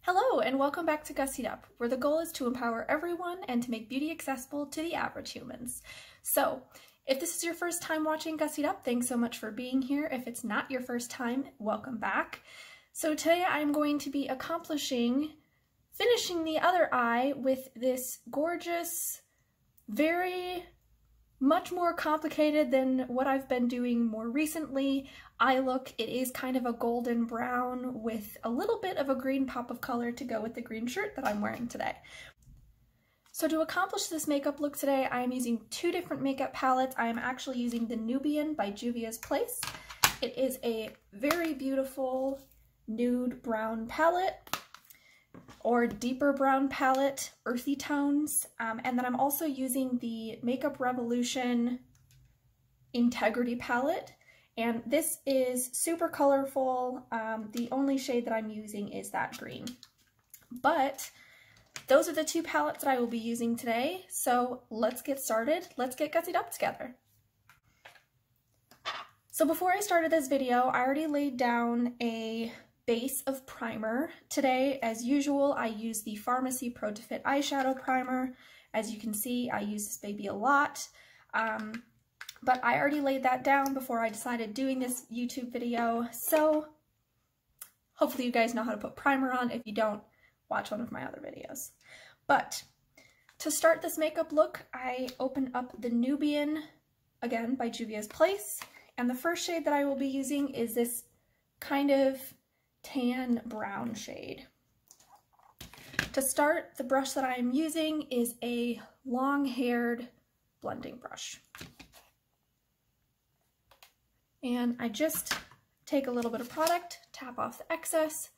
Hello and welcome back to Gussied.Upp, where the goal is to empower everyone and to make beauty accessible to the average humans. So, if this is your first time watching Gussied.Upp, thanks so much for being here. If it's not your first time, welcome back. So today I'm going to be finishing the other eye with this gorgeous, very much more complicated than what I've been doing more recently eye look. It is kind of a golden brown with a little bit of a green pop of color to go with the green shirt that I'm wearing today. So to accomplish this makeup look today, I am using two different makeup palettes. I am actually using the Nubian by Juvia's Place. It is a very beautiful nude brown palette, or deeper brown palette, earthy tones. And then I'm also using the Makeup Revolution Integrity palette. And this is super colorful. The only shade that I'm using is that green. But those are the two palettes that I will be using today. So let's get started. Let's get Gussied Up together. So before I started this video, I already laid down a base of primer. Today, as usual, I use the FARMASi Pro to Fit eyeshadow primer. As you can see, I use this baby a lot. But I already laid that down before I decided doing this YouTube video, so hopefully you guys know how to put primer on. If you don't, watch one of my other videos. But to start this makeup look, I open up the Nubian, again, by Juvia's Place, and the first shade that I will be using is this kind of tan brown shade. To start, the brush that I am using is a long-haired blending brush. And I just take a little bit of product, tap off the excess,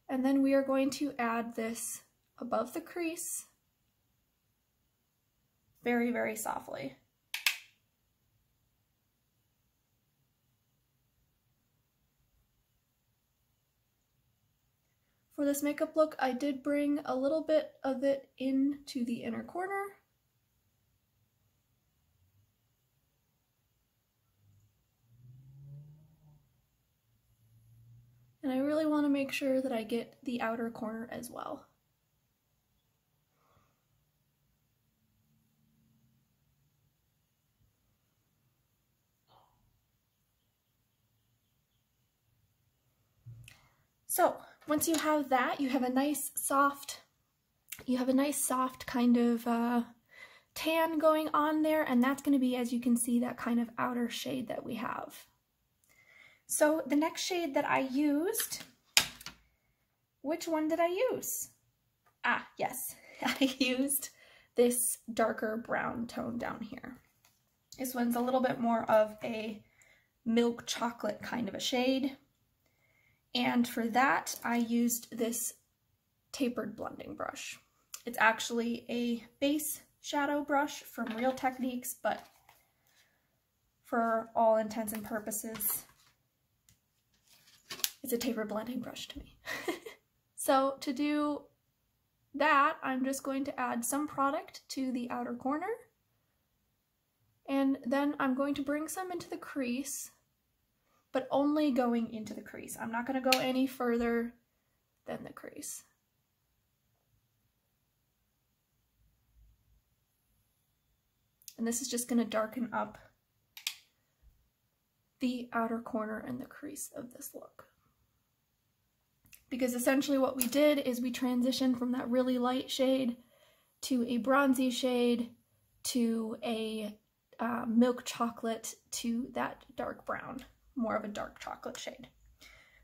and then we are going to add this above the crease very, very softly. For this makeup look, I did bring a little bit of it into the inner corner. And I really want to make sure that I get the outer corner as well. So once you have that, you have a nice soft kind of tan going on there, and that's going to be, as you can see, that kind of outer shade that we have. So the next shade that I used, which one did I use? Ah, yes, I used this darker brown tone down here. This one's a little bit more of a milk chocolate kind of a shade. And for that, I used this tapered blending brush. It's actually a base shadow brush from Real Techniques, but for all intents and purposes, it's a tapered blending brush to me. So to do that, I'm just going to add some product to the outer corner. And then I'm going to bring some into the crease, but only going into the crease. I'm not going to go any further than the crease. And this is just going to darken up the outer corner and the crease of this look. Because essentially what we did is we transitioned from that really light shade to a bronzy shade to a milk chocolate to that dark brown, more of a dark chocolate shade.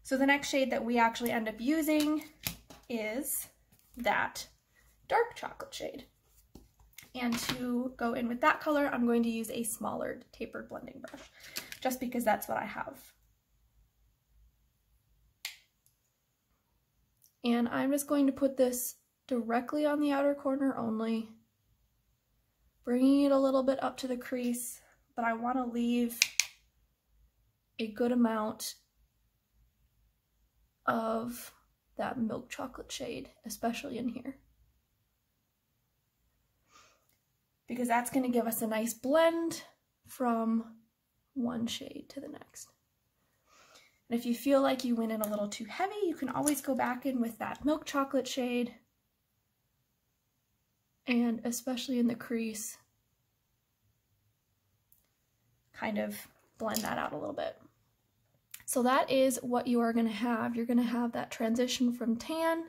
So the next shade that we actually end up using is that dark chocolate shade. And to go in with that color, I'm going to use a smaller tapered blending brush, just because that's what I have. And I'm just going to put this directly on the outer corner only, bringing it a little bit up to the crease, but I want to leave a good amount of that milk chocolate shade, especially in here, because that's going to give us a nice blend from one shade to the next. And if you feel like you went in a little too heavy, you can always go back in with that milk chocolate shade. And especially in the crease, kind of blend that out a little bit. So that is what you are going to have. You're going to have that transition from tan,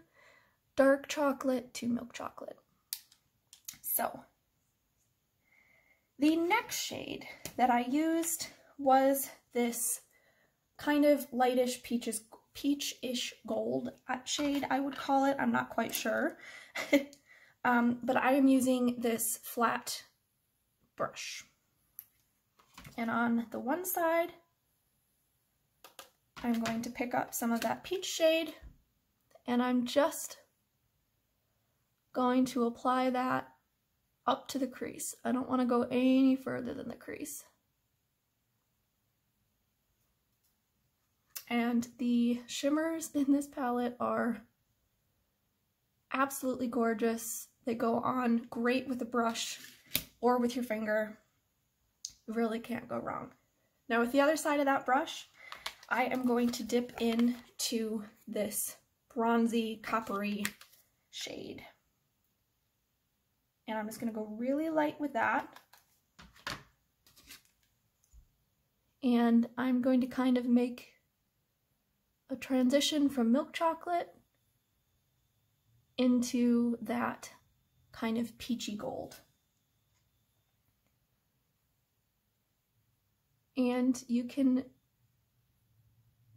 dark chocolate to milk chocolate. So the next shade that I used was this kind of lightish peachish gold shade, I would call it. I'm not quite sure. But I am using this flat brush. And on the one side, I'm going to pick up some of that peach shade, and I'm just going to apply that up to the crease. I don't want to go any further than the crease. And the shimmers in this palette are absolutely gorgeous. They go on great with a brush or with your finger. Really can't go wrong. Now with the other side of that brush, I am going to dip into this bronzy, coppery shade. And I'm just going to go really light with that. And I'm going to kind of make a transition from milk chocolate into that kind of peachy gold. And you can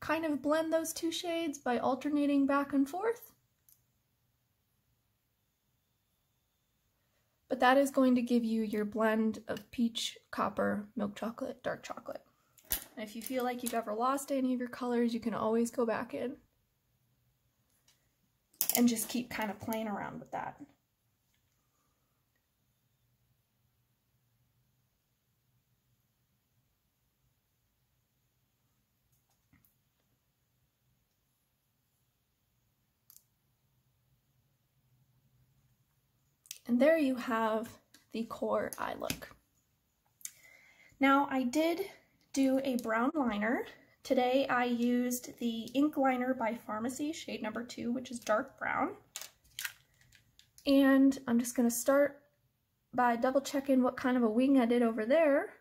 kind of blend those two shades by alternating back and forth. But that is going to give you your blend of peach, copper, milk chocolate, dark chocolate. And if you feel like you've ever lost any of your colors, you can always go back in and just keep kind of playing around with that. And there you have the core eye look. Now I did do a brown liner. Today I used the ink liner by FARMASi, shade number 2, which is dark brown. And I'm just going to start by double checking what kind of a wing I did over there.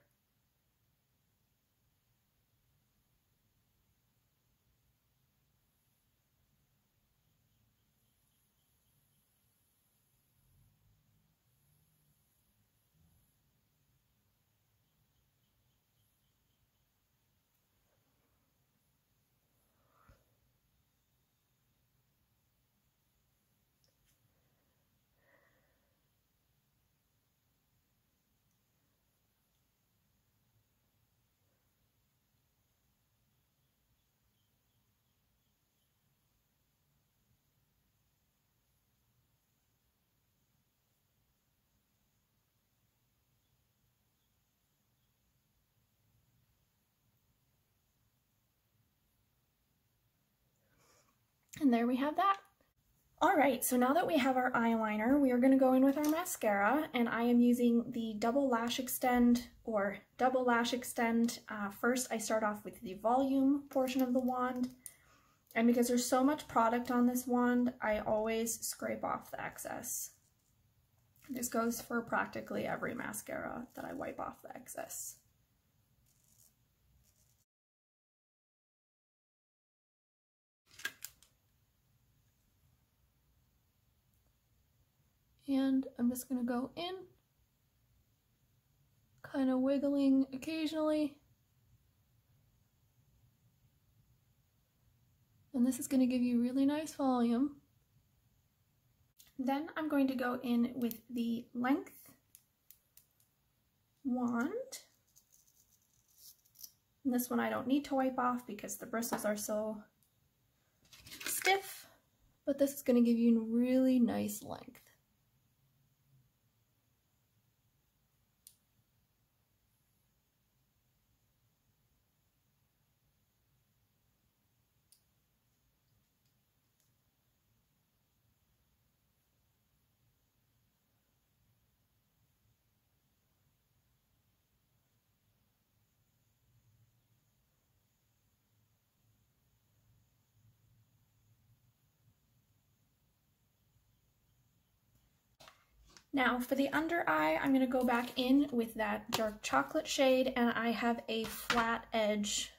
And there we have that. Alright, so now that we have our eyeliner, we are going to go in with our mascara, and I am using the Double Lash Extend or Double Lash Extend. First, I start off with the volume portion of the wand, and because there's so much product on this wand, I always scrape off the excess. This goes for practically every mascara that I wipe off the excess. And I'm just going to go in, kind of wiggling occasionally. And this is going to give you really nice volume. Then I'm going to go in with the length wand. And this one I don't need to wipe off because the bristles are so stiff, but this is going to give you really nice length. Now for the under eye, I'm going to go back in with that dark chocolate shade, and I have a flat edge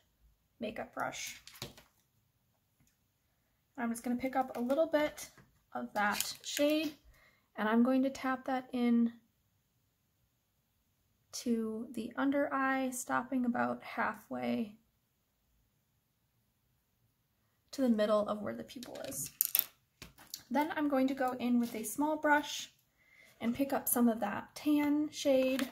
makeup brush. I'm just going to pick up a little bit of that shade, and I'm going to tap that in to the under eye, stopping about halfway to the middle of where the pupil is. Then I'm going to go in with a small brush and pick up some of that tan shade.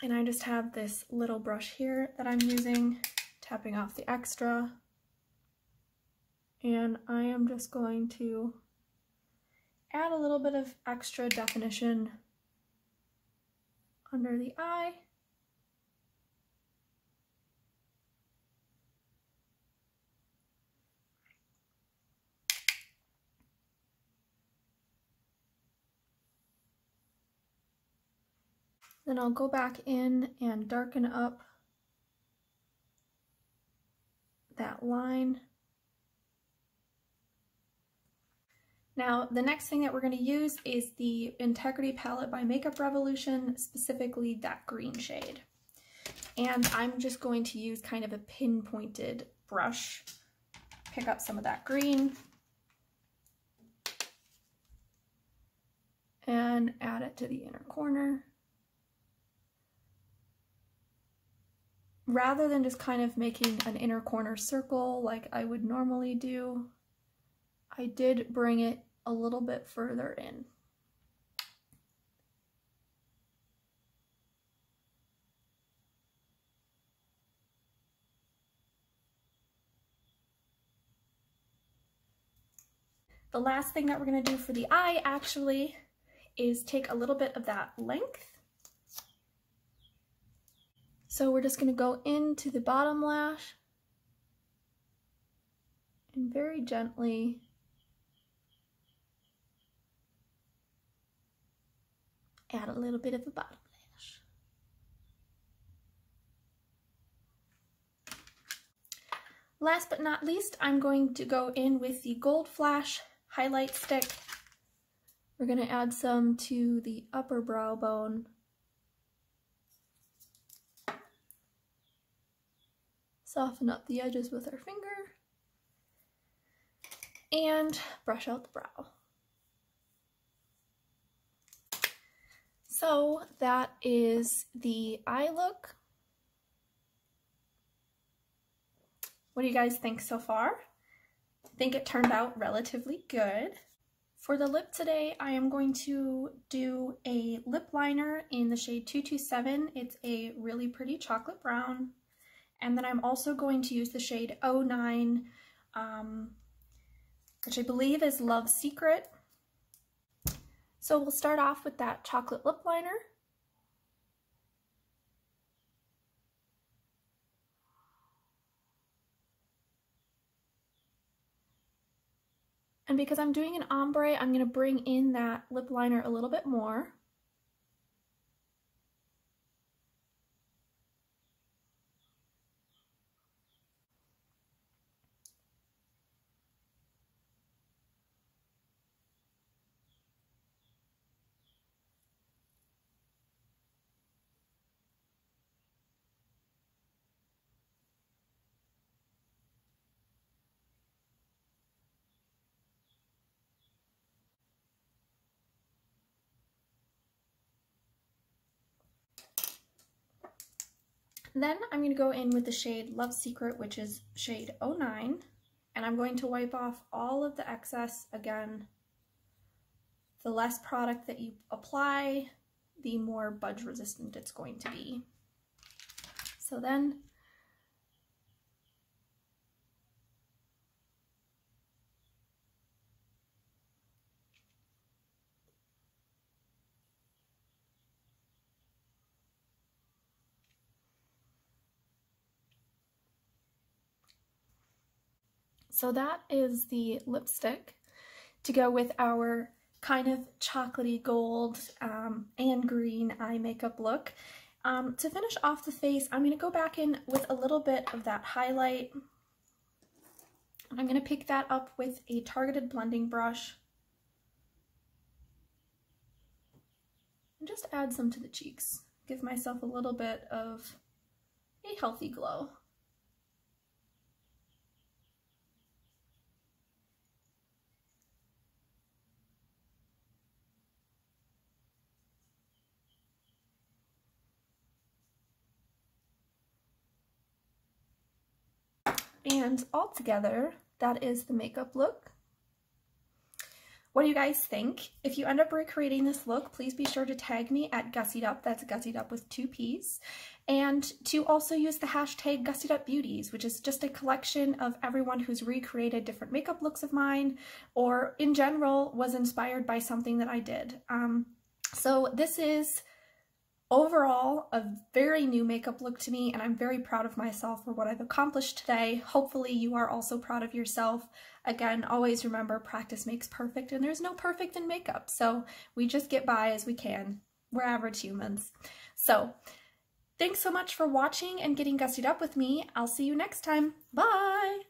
And I just have this little brush here that I'm using, tapping off the extra. And I am just going to add a little bit of extra definition under the eye. Then I'll go back in and darken up that line. Now, the next thing that we're going to use is the Integrity palette by Makeup Revolution, specifically that green shade. And I'm just going to use kind of a pinpointed brush, pick up some of that green, and add it to the inner corner. Rather than just kind of making an inner corner circle like I would normally do, I did bring it a little bit further in. The last thing that we're going to do for the eye actually is take a little bit of that length. So we're just going to go into the bottom lash and very gently add a little bit of the bottom lash. Last but not least, I'm going to go in with the Gold Flash highlight stick. We're going to add some to the upper brow bone. Soften up the edges with our finger and brush out the brow. So that is the eye look. What do you guys think so far? I think it turned out relatively good. For the lip today, I am going to do a lip liner in the shade 227. It's a really pretty chocolate brown. And then I'm also going to use the shade 09, which I believe is Love's Secret. So we'll start off with that chocolate lip liner. And because I'm doing an ombre, I'm going to bring in that lip liner a little bit more. Then I'm going to go in with the shade Love's Secret, which is shade 09, and I'm going to wipe off all of the excess. Again, the less product that you apply, the more budge resistant it's going to be. So then So that is the lipstick to go with our kind of chocolatey gold and green eye makeup look. To finish off the face, I'm going to go back in with a little bit of that highlight I'm going to pick that up with a targeted blending brush and just add some to the cheeks. Give myself a little bit of a healthy glow. And all together, that is the makeup look. What do you guys think? If you end up recreating this look, please be sure to tag me at Gussied.Upp, that's Gussied.Upp with 2 P's, and to also use the hashtag Gussied.Up which is just a collection of everyone who's recreated different makeup looks of mine, or in general was inspired by something that I did. So this is overall a very new makeup look to me, and I'm very proud of myself for what I've accomplished today. Hopefully you are also proud of yourself. Again, always remember, practice makes perfect, and there's no perfect in makeup, so we just get by as we can. We're average humans. So thanks so much for watching and getting gussied up with me. I'll see you next time. Bye!